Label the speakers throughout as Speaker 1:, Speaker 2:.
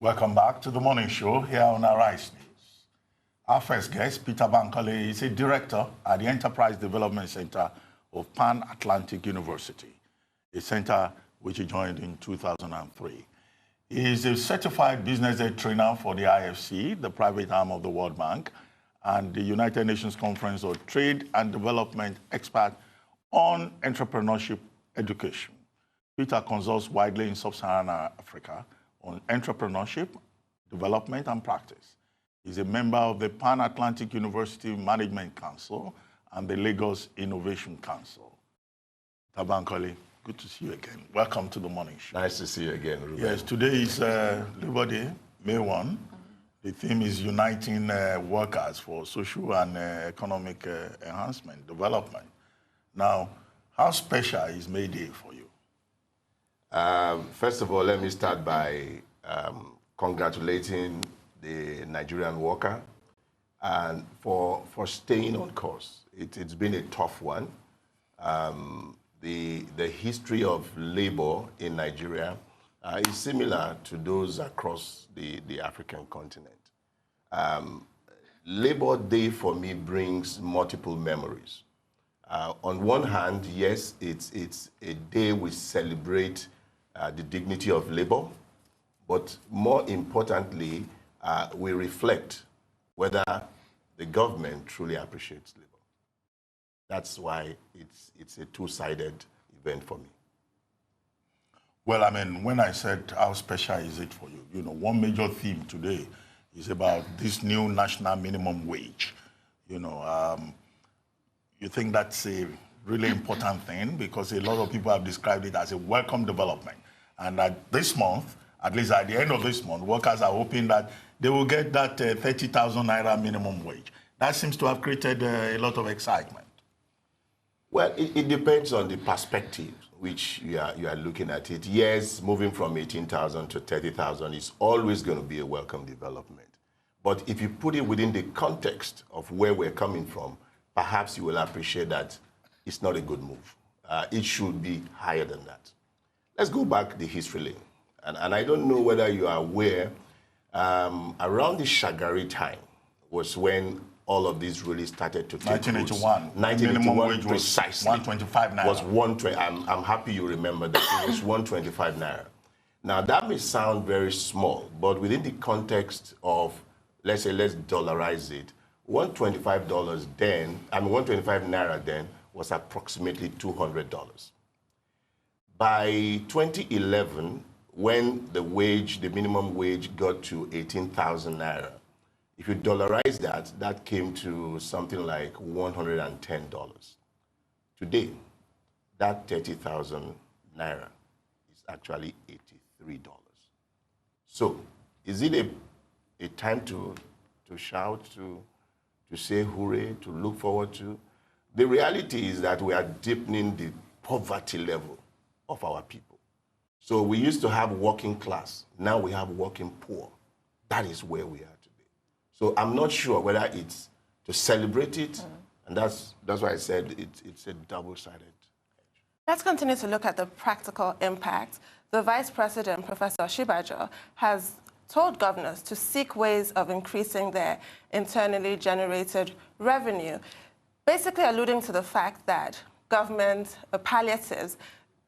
Speaker 1: Welcome back to the morning show here on Arise News. Our first guest, Peter Bamkole, is a director at the Entreprise Development Centre of Pan-Atlantic University, a center which he joined in 2003. He is a certified business ed trainer for the IFC, the private arm of the World Bank, and the United Nations Conference of Trade and Development expert on entrepreneurship education. Peter consults widely in sub-Saharan Africa on entrepreneurship, development, and practice. He's a member of the Pan-Atlantic University Management Council and the Lagos Innovation Council. Peter Bamkole, good to see you again. Welcome to the morning show.
Speaker 2: Nice to see you again, Reuben.
Speaker 1: Yes, today is Labor Day, May 1. The theme is Uniting Workers for Social and Economic Enhancement, Development. Now, how special is May Day for you?
Speaker 2: First of all, let me start by congratulating the Nigerian worker and for staying on course. It's been a tough one. The history of labor in Nigeria is similar to those across the African continent. Labor Day for me brings multiple memories. On one hand, yes, it's a day we celebrate the dignity of labor, but more importantly, we reflect whether the government truly appreciates labor. That's why it's a two-sided event for me.
Speaker 1: Well, I mean, when I said how special is it for you, you know, one major theme today is about this new national minimum wage. You know, you think that's a really important thing because a lot of people have described it as a welcome development. And that this month, at least at the end of this month, workers are hoping that they will get that 30,000 naira minimum wage. That seems to have created a lot of excitement.
Speaker 2: Well, it depends on the perspective which you are looking at it. Yes, moving from 18,000 to 30,000 is always going to be a welcome development. But if you put it within the context of where we're coming from, perhaps you will appreciate that it's not a good move. It should be higher than that. Let's go back the history lane. And I don't know whether you are aware, around the Shagari time was when all of this really started to take
Speaker 1: 1981.
Speaker 2: 1981, precisely.
Speaker 1: 125 naira.
Speaker 2: Was 120. I'm happy you remember that. It was 125 naira. Now, that may sound very small, but within the context of, let's dollarize it, $125 then, 125 naira then was approximately $200. By 2011, when the minimum wage got to 18,000 naira, if you dollarize that, that came to something like $110. Today, that 30,000 naira is actually $83. So, is it a time to shout, to say hooray, to look forward to? The reality is that we are deepening the poverty level of our people. So we used to have working class. Now we have working poor. That is where we are today. So I'm not sure whether it's to celebrate it, and that's why I said it's a double-sided.
Speaker 3: Let's continue to look at the practical impact. The Vice President, Professor Shibajo, has told governors to seek ways of increasing their internally generated revenue, basically alluding to the fact that government palliatives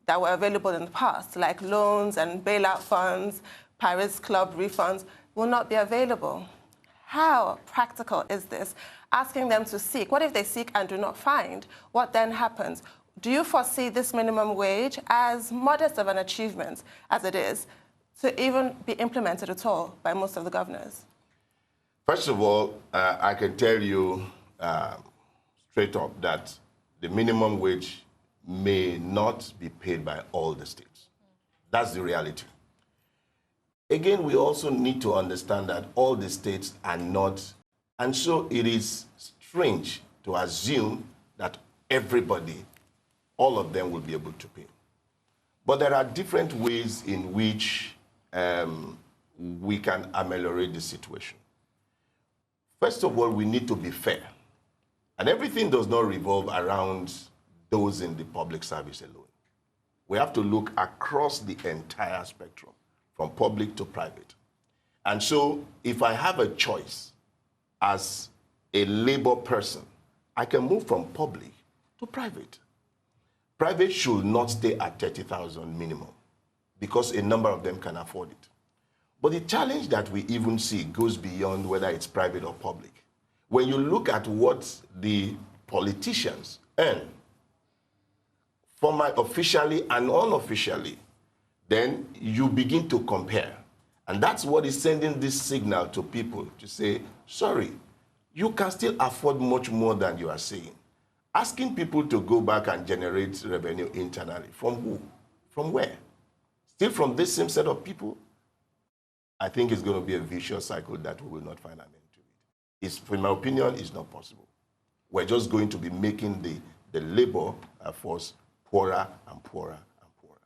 Speaker 3: that were available in the past, like loans and bailout funds, Paris Club refunds, will not be available. How practical is this? Asking them to seek. What if they seek and do not find? What then happens? Do you foresee this minimum wage, as modest of an achievement as it is, to even be implemented at all by most of the governors?
Speaker 2: First of all, I can tell you straight up that the minimum wage may not be paid by all the states. That's the reality. Again, we also need to understand that all the states are not, and so it is strange to assume that everybody, all of them will be able to pay. But there are different ways in which we can ameliorate the situation. First of all, we need to be fair. And everything does not revolve around those in the public service alone. We have to look across the entire spectrum, from public to private. And so if I have a choice as a labor person, I can move from public to private. Private should not stay at 30,000 minimum because a number of them can afford it. But the challenge that we even see goes beyond whether it's private or public. When you look at what the politicians earn, formal, officially and unofficially, then you begin to compare. And that's what is sending this signal to people to say, sorry, you can still afford much more than you are saying. Asking people to go back and generate revenue internally. From who? From where? Still from this same set of people? I think it's going to be a vicious cycle that we will not find an end to it. In my opinion, it's not possible. We're just going to be making the labor force poorer and poorer and poorer.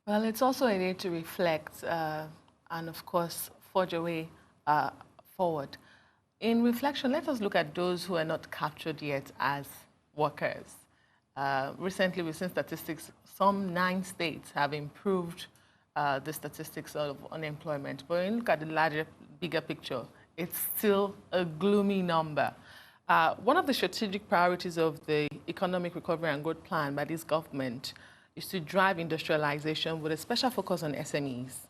Speaker 4: Well, it's also a need to reflect and, of course, forge a way forward. In reflection, let us look at those who are not captured yet as workers. Recently, we've seen statistics. Some 9 states have improved the statistics of unemployment. But when you look at the larger, bigger picture, it's still a gloomy number. One of the strategic priorities of the Economic Recovery and Growth Plan by this government is to drive industrialization with a special focus on SMEs.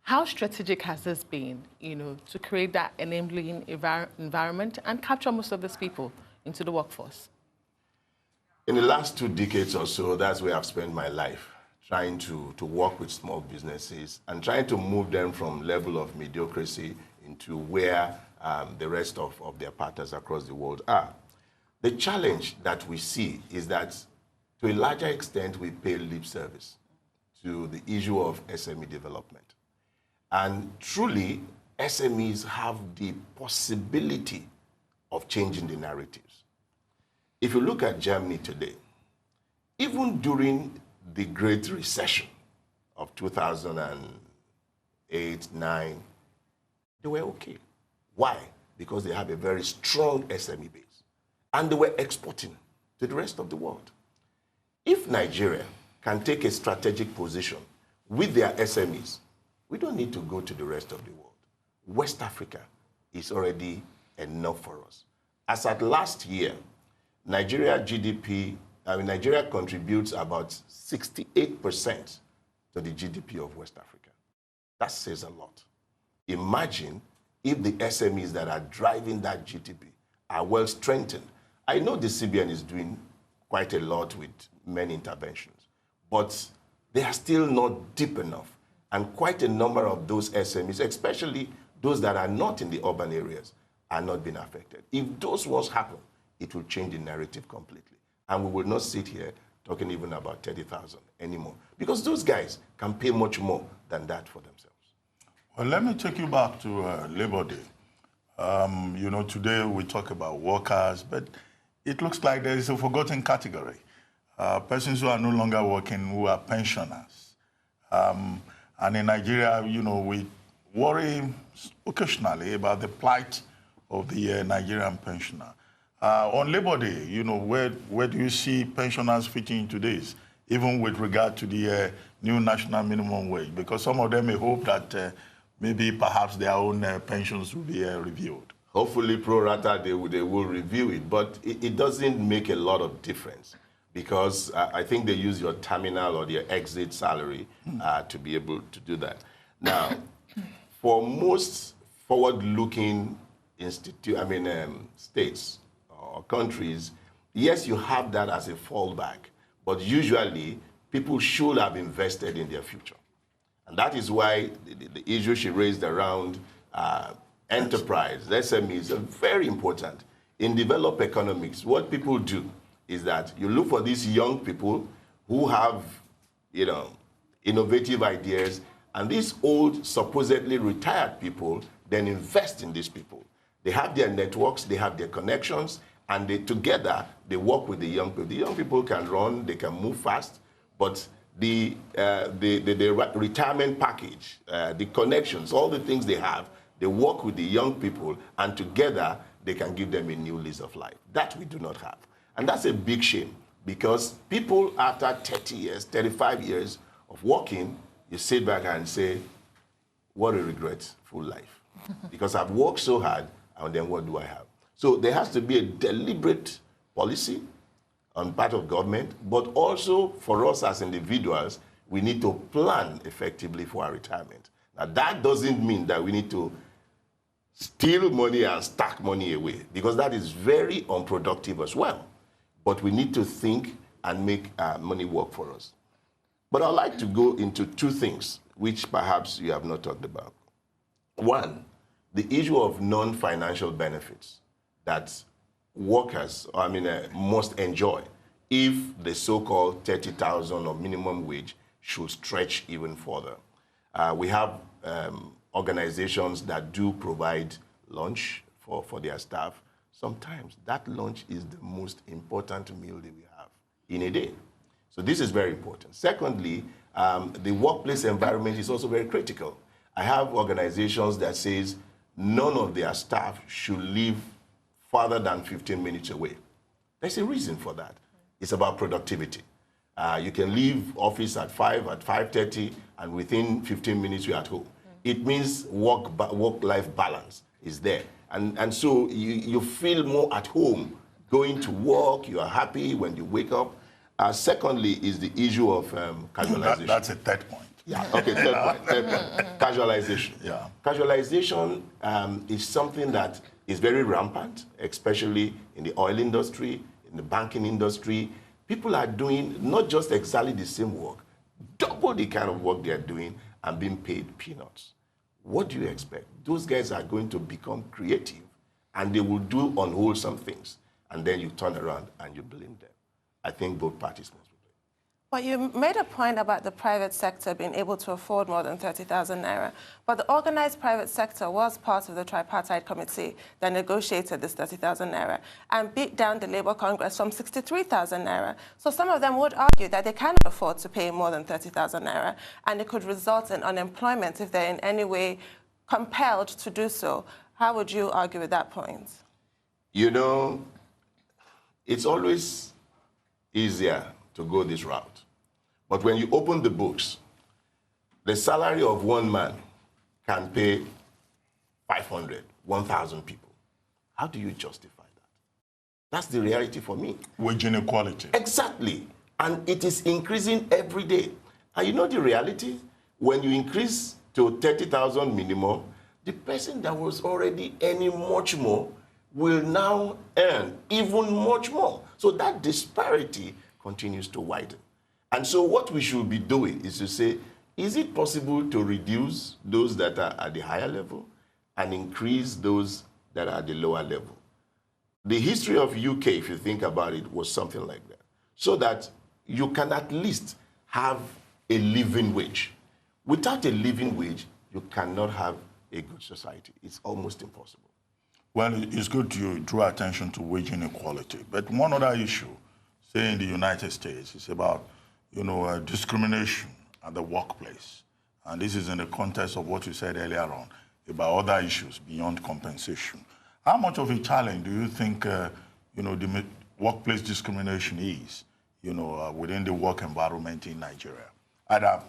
Speaker 4: How strategic has this been, to create that enabling environment and capture most of these people into the workforce?
Speaker 2: In the last 2 decades or so, that's where I've spent my life, trying to work with small businesses and trying to move them from level of mediocrity into where the rest of their partners across the world are. The challenge that we see is that, to a larger extent, we pay lip service to the issue of SME development. And truly, SMEs have the possibility of changing the narratives. If you look at Germany today, even during the Great Recession of 2008-9, they were okay. Why? Because they have a very strong SME base. And they were exporting to the rest of the world. If Nigeria can take a strategic position with their SMEs, we don't need to go to the rest of the world. West Africa is already enough for us. As at last year, Nigeria contributes about 68% to the GDP of West Africa. That says a lot. Imagine if the SMEs that are driving that GDP are well strengthened. I know the CBN is doing quite a lot with many interventions, but they are still not deep enough. And quite a number of those SMEs, especially those that are not in the urban areas, are not being affected. If those ones happen, it will change the narrative completely. And we will not sit here talking even about 30,000 anymore, because those guys can pay much more than that for themselves.
Speaker 1: Well, let me take you back to Labor Day. Today we talk about workers, but it looks like there is a forgotten category. Persons who are no longer working, who are pensioners. And in Nigeria, we worry occasionally about the plight of the Nigerian pensioner. On Labor Day, where do you see pensioners fitting into this, even with regard to the new national minimum wage? Because some of them may hope that maybe perhaps their own pensions will be reviewed.
Speaker 2: Hopefully, pro rata, they will review it, but it doesn't make a lot of difference, because I think they use your terminal or their exit salary to be able to do that. Now, for most forward-looking states or countries, yes, you have that as a fallback, but usually people should have invested in their future. And that is why the issue she raised around enterprise, SMEs, are very important. In developed economics, what people do is that you look for these young people who have, innovative ideas, and these old, supposedly retired people then invest in these people. They have their networks, they have their connections, and together they work with the young people. The young people can run, they can move fast, but the retirement package, the connections, all the things they have, they work with the young people, and together they can give them a new lease of life. That we do not have. And that's a big shame, because people after 30 years, 35 years of working, you sit back and say, what a regretful life. Because I've worked so hard, and then what do I have? So there has to be a deliberate policy on part of government, but also for us as individuals, we need to plan effectively for our retirement. Now, that doesn't mean that we need to steal money and stack money away, because that is very unproductive as well. But we need to think and make money work for us. But I'd like to go into two things, which perhaps you have not talked about. One, the issue of non-financial benefits that workers, must enjoy if the so-called 30,000 or minimum wage should stretch even further. We have organizations that do provide lunch for their staff. Sometimes that lunch is the most important meal that we have in a day. So this is very important. Secondly, the workplace environment is also very critical. I have organizations that says none of their staff should live farther than 15 minutes away. There's a reason for that. It's about productivity. You can leave office at 5, at 5:30, and within 15 minutes you're at home. It means work-life balance is there. And so you feel more at home going to work, you are happy when you wake up. Secondly is the issue of casualization.
Speaker 1: That's a third point.
Speaker 2: Yeah, okay, third point. Casualization.
Speaker 1: Yeah.
Speaker 2: Casualization is something that is very rampant, especially in the oil industry, in the banking industry. People are doing not just exactly the same work, double the kind of work they are doing and being paid peanuts. What do you expect? Those guys are going to become creative and they will do unwholesome things. And then you turn around and you blame them. I think both parties must be blamed.
Speaker 3: But you made a point about the private sector being able to afford more than 30,000 naira. But the organized private sector was part of the tripartite committee that negotiated this 30,000 naira and beat down the Labour Congress from 63,000 naira. So some of them would argue that they cannot afford to pay more than 30,000 naira, and it could result in unemployment if they're in any way compelled to do so. How would you argue with that point?
Speaker 2: You know, it's always easier to go this route. But when you open the books, the salary of one man can pay 500, 1,000 people. How do you justify that? That's the reality for me.
Speaker 1: Wage inequality.
Speaker 2: Exactly. And it is increasing every day. And you know the reality? When you increase to 30,000 minimum, the person that was already earning much more will now earn even much more. So that disparity continues to widen. And so what we should be doing is to say, is it possible to reduce those that are at the higher level and increase those that are at the lower level? The history of UK, if you think about it, was something like that. So that you can at least have a living wage. Without a living wage, you cannot have a good society. It's almost impossible.
Speaker 1: Well, it's good you drew attention to wage inequality. But one other issue, say in the United States, is about, discrimination at the workplace. And this is in the context of what you said earlier on about other issues beyond compensation. How much of a challenge do you think, the workplace discrimination is, within the work environment in Nigeria? Either,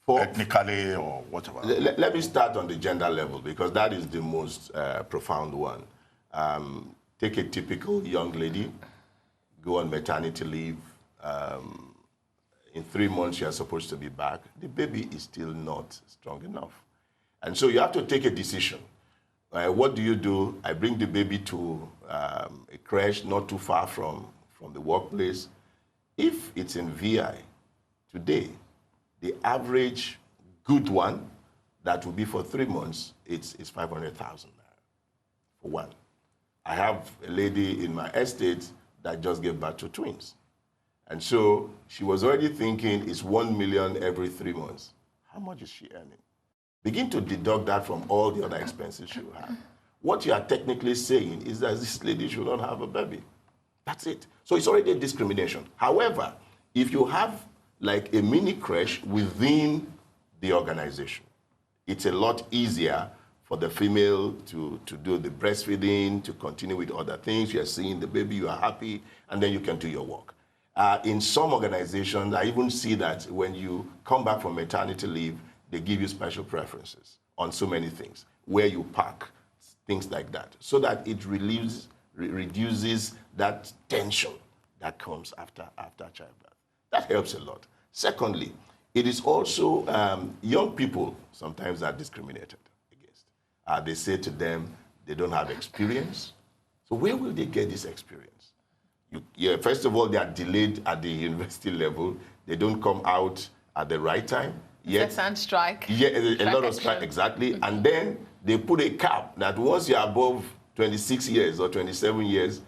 Speaker 1: ethnically or whatever.
Speaker 2: Let me start on the gender level, because that is the most profound one. Take a typical young lady, go on maternity leave. In 3 months, you are supposed to be back. The baby is still not strong enough. And so you have to take a decision. What do? I bring the baby to a crèche not too far from the workplace. If it's in VI, today, the average good one, that will be for 3 months, it's 500,000 for one. I have a lady in my estate that just gave birth to twins. And so she was already thinking it's 1 million every 3 months. How much is she earning? Begin to deduct that from all the other expenses she will have. What you are technically saying is that this lady should not have a baby. That's it. So it's already a discrimination. However, if you have like a mini crèche within the organization, it's a lot easier for the female to do the breastfeeding, to continue with other things. You are seeing the baby, you are happy, and then you can do your work. In some organizations, I even see that when you come back from maternity leave, they give you special preferences on so many things, where you park, things like that, so that it reduces that tension that comes after childbirth. That helps a lot. Secondly, it is also young people sometimes are discriminated against. They say to them they don't have experience. So where will they get this experience? First of all, they are delayed at the university level. They don't come out at the right time.
Speaker 4: Yes, and strike.
Speaker 2: Yeah, a lot of strike, exactly. And then they put a cap that once you're above 26 years or 27 years,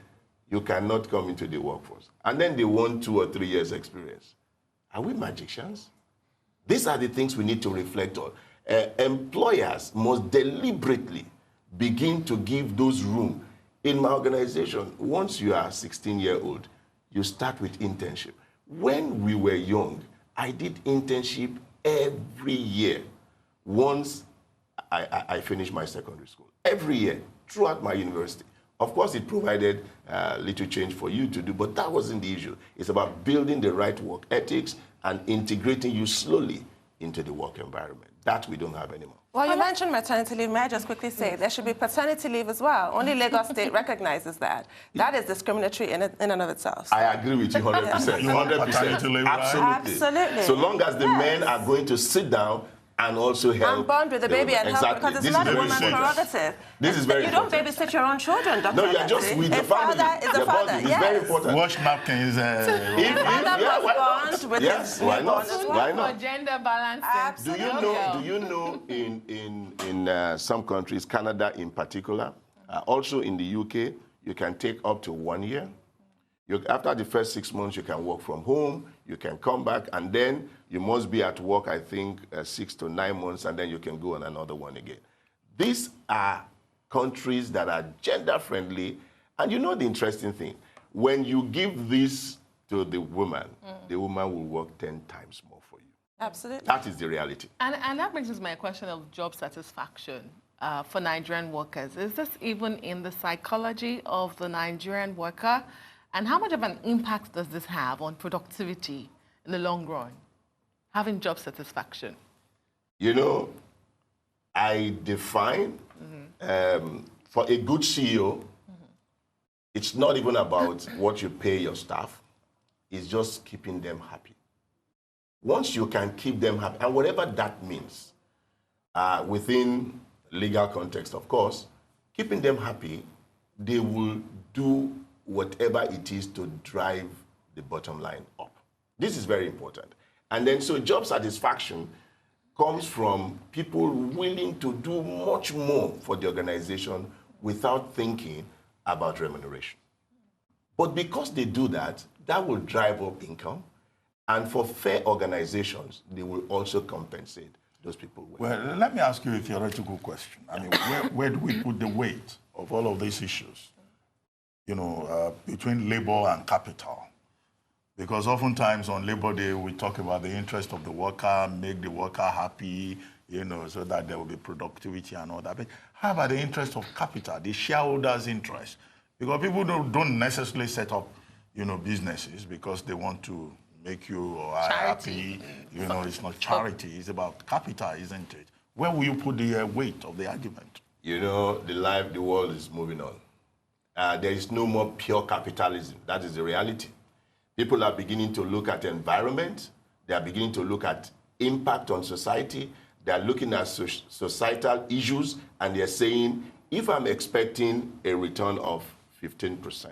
Speaker 2: you cannot come into the workforce. And then they want 2 or 3 years experience. Are we magicians? These are the things we need to reflect on. Employers must deliberately begin to give those room. In my organization, once you are 16-year-old, you start with internship. When we were young, I did internship every year. Once I finished my secondary school, every year throughout my university. Of course, it provided little change for you to do, but that wasn't the issue. It's about building the right work ethics and integrating you slowly into the work environment. That we don't have anymore.
Speaker 3: Well, you mentioned maternity leave. May I just quickly say there should be paternity leave as well. Only Lagos State recognizes that. That is discriminatory in and of itself.
Speaker 2: I agree with you 100%.
Speaker 1: You want paternity leave, right?
Speaker 3: Absolutely.
Speaker 2: So long as the men are going to sit down and also help.
Speaker 3: And bond with the baby and help, because it's not a woman's prerogative.
Speaker 2: This is very important.
Speaker 3: You don't babysit your own children, Dr.
Speaker 2: No, you're just with the family.
Speaker 3: Father is a father,
Speaker 2: It's very important.
Speaker 1: Wash napkins.
Speaker 2: Yes, why not? Why not?
Speaker 4: For gender balance.
Speaker 2: Do you know in some countries, Canada in particular, also in the UK, you can take up to 1 year. After the first 6 months, you can work from home, you can come back, and then you must be at work, I think, 6 to 9 months, and then you can go on another one again. These are countries that are gender-friendly, and you know the interesting thing, when you give this to the woman will work 10 times more for you.
Speaker 3: Absolutely.
Speaker 2: That is the reality.
Speaker 4: And that brings us to my question of job satisfaction for Nigerian workers. Is this even in the psychology of the Nigerian worker? And how much of an impact does this have on productivity in the long run, having job satisfaction?
Speaker 2: You know, I define for a good CEO, it's not even about what you pay your staff. It's just keeping them happy. Once you can keep them happy, and whatever that means, within legal context, of course, keeping them happy, they will do whatever it is to drive the bottom line up. This is very important. And then, so job satisfaction comes from people willing to do much more for the organization without thinking about remuneration. But because they do that, that will drive up income. And for fair organizations, they will also compensate those people.
Speaker 1: Well, let me ask you a theoretical question. I mean, where do we put the weight of all of these issues? You know, between labor and capital. Because oftentimes on Labor Day, we talk about the interest of the worker, make the worker happy, you know, so that there will be productivity and all that. But how about the interest of capital, the shareholders' interest? Because people don't necessarily set up, you know, businesses because they want to make you or happy. You know, it's not charity, it's about capital, isn't it? Where will you put the weight of the argument?
Speaker 2: You know, the world is moving on. There is no more pure capitalism. That is the reality. People are beginning to look at the environment. They are beginning to look at impact on society. They are looking at societal issues, and they're saying, if I'm expecting a return of 15%,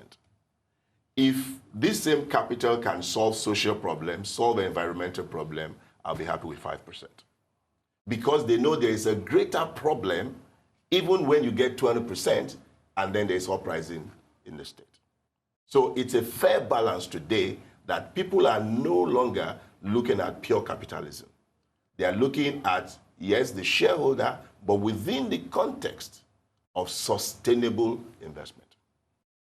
Speaker 2: if this same capital can solve social problems, solve environmental problem, I'll be happy with 5%. Because they know there is a greater problem even when you get 20%, and then there's uprising in the state. So it's a fair balance today that people are no longer looking at pure capitalism. They are looking at, yes, the shareholder, but within the context of sustainable investment.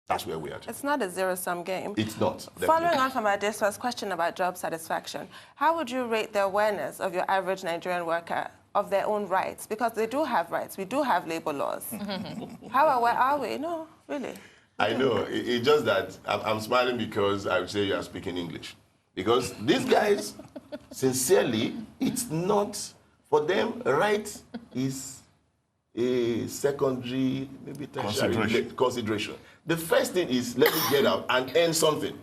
Speaker 2: That's where we are today.
Speaker 3: It's not a zero-sum game.
Speaker 2: It's not. Definitely.
Speaker 3: Following on from our first question about job satisfaction, how would you rate the awareness of your average Nigerian worker of their own rights? Because they do have rights. We do have labor laws. How aware are we? No, really.
Speaker 2: I know. It's just that I'm smiling because I would say you are speaking English. Because these guys, sincerely, it's not For them, right is a secondary, maybe tertiary consideration. The first thing is, let me get out and earn something.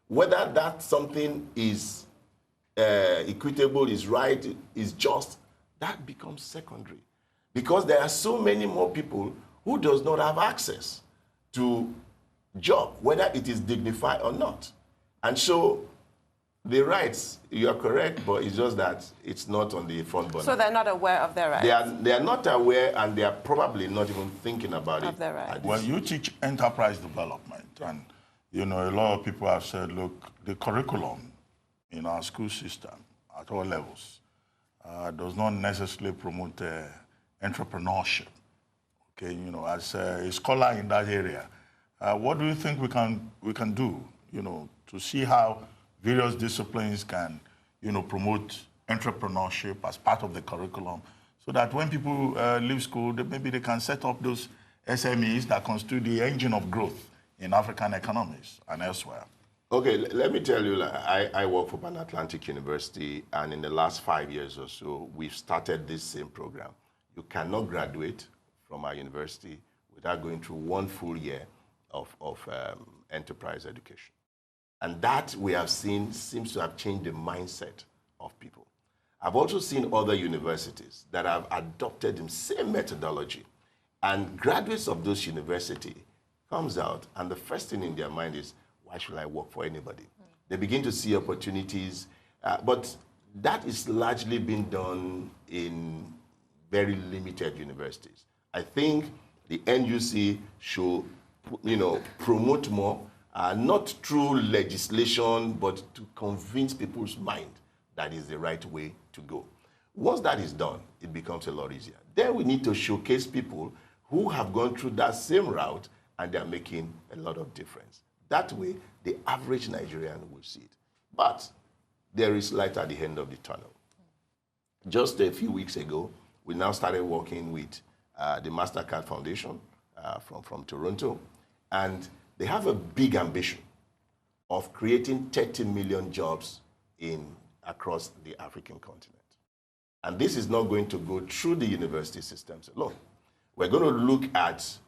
Speaker 2: Whether that something is equitable, is right, is just, that becomes secondary. Because there are so many more people who does not have access to job, whether it is dignified or not. And so the rights, you are correct, but it's just that it's not on the front burner.
Speaker 3: So they're not aware of their rights?
Speaker 2: They are not aware, and they are probably not even thinking about it.
Speaker 3: Their rights.
Speaker 1: Well, you teach enterprise development, and you know, a lot of people have said, look, the curriculum in our school system at all levels does not necessarily promote entrepreneurship. Okay, you know, as a scholar in that area, what do you think we can do, you know, to see how various disciplines can, you know, promote entrepreneurship as part of the curriculum, so that when people leave school, maybe they can set up those SMEs that constitute the engine of growth in African economies and elsewhere?
Speaker 2: Okay, let me tell you, I work for Pan-Atlantic University, and in the last 5 years or so, we've started this same program. You cannot graduate from our university without going through 1 full year of enterprise education. And that, we have seen, seems to have changed the mindset of people. I've also seen other universities that have adopted the same methodology. And graduates of those universities comes out, and the first thing in their mind is, why should I work for anybody? They begin to see opportunities, but that is largely being done in very limited universities. I think the NUC should, you know, promote more, not through legislation, but to convince people's mind that is the right way to go. Once that is done, it becomes a lot easier. Then we need to showcase people who have gone through that same route, and they're making a lot of difference. That way, the average Nigerian will see it. But there is light at the end of the tunnel. Just a few weeks ago, we now started working with the MasterCard Foundation from Toronto, and they have a big ambition of creating 30 million jobs across the African continent. And this is not going to go through the university systems alone. We're going to look at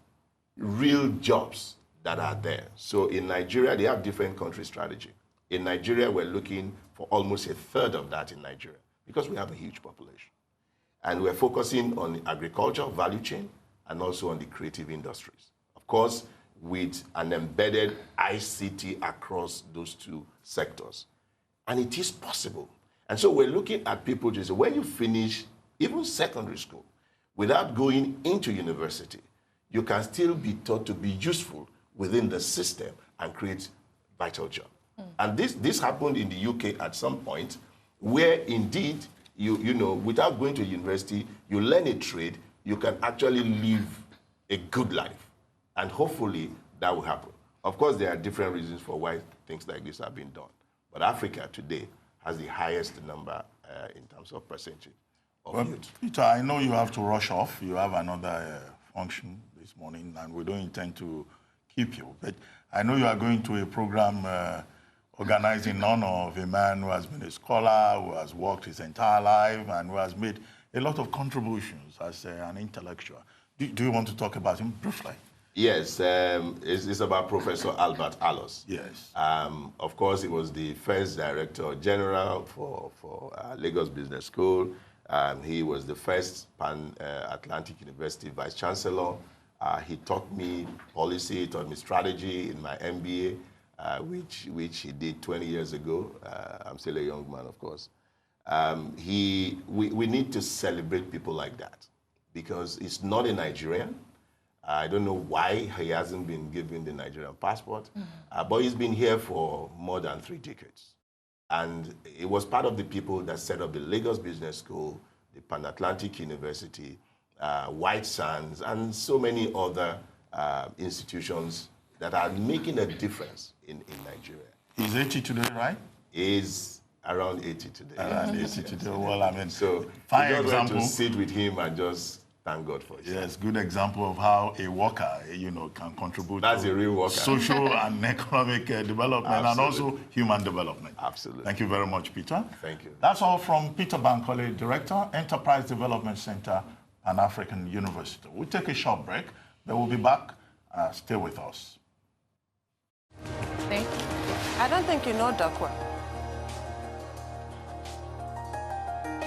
Speaker 2: real jobs that are there. So in Nigeria, they have different country strategy. In Nigeria, we're looking for almost 1/3 of that in Nigeria because we have a huge population. And we're focusing on the agriculture, value chain, and also on the creative industries. Of course, with an embedded ICT across those two sectors. And it is possible. And so we're looking at people to say, when you finish even secondary school, without going into university, you can still be taught to be useful within the system and create vital jobs. And this happened in the UK at some point, where indeed, you know, without going to university, you learn a trade, you can actually live a good life. And hopefully that will happen. Of course, there are different reasons for why things like this have been done. But Africa today has the highest number in terms of percentage of youth.
Speaker 1: Peter, I know you have to rush off. You have another function this morning, and we don't intend to keep you. But I know you are going to a program organized in honor of a man who has been a scholar, who has worked his entire life, and who has made a lot of contributions as an intellectual. Do you want to talk about him briefly?
Speaker 2: Yes, it's about Professor Albert Aloz.
Speaker 1: Yes.
Speaker 2: Of course, he was the first Director General for Lagos Business School. He was the first Pan-Atlantic University Vice Chancellor. He taught me policy, he taught me strategy in my MBA, which he did 20 years ago. I'm still a young man, of course. We need to celebrate people like that because he's not a Nigerian. I don't know why he hasn't been given the Nigerian passport, but he's been here for more than 3 decades. And he was part of the people that set up the Lagos Business School, the Pan-Atlantic University, White Sands, and so many other institutions that are making a difference in Nigeria.
Speaker 1: He's 80 today, right?
Speaker 2: He's around 80 today.
Speaker 1: Around 80 today. Well, I mean,
Speaker 2: so
Speaker 1: fine
Speaker 2: we just
Speaker 1: example.
Speaker 2: want to sit with him and just Thank God for it.
Speaker 1: Yes, good example of how a worker, can contribute
Speaker 2: That's
Speaker 1: to
Speaker 2: a real worker.
Speaker 1: social and economic development and also human development.
Speaker 2: Absolutely.
Speaker 1: Thank you very much, Peter.
Speaker 2: Thank you.
Speaker 1: That's all from Peter Bamkole, Director, Enterprise Development Centre, Pan-African University. We'll take a short break, then we'll be back. Stay with us.
Speaker 4: Thank you.
Speaker 3: I don't think you know, Doc.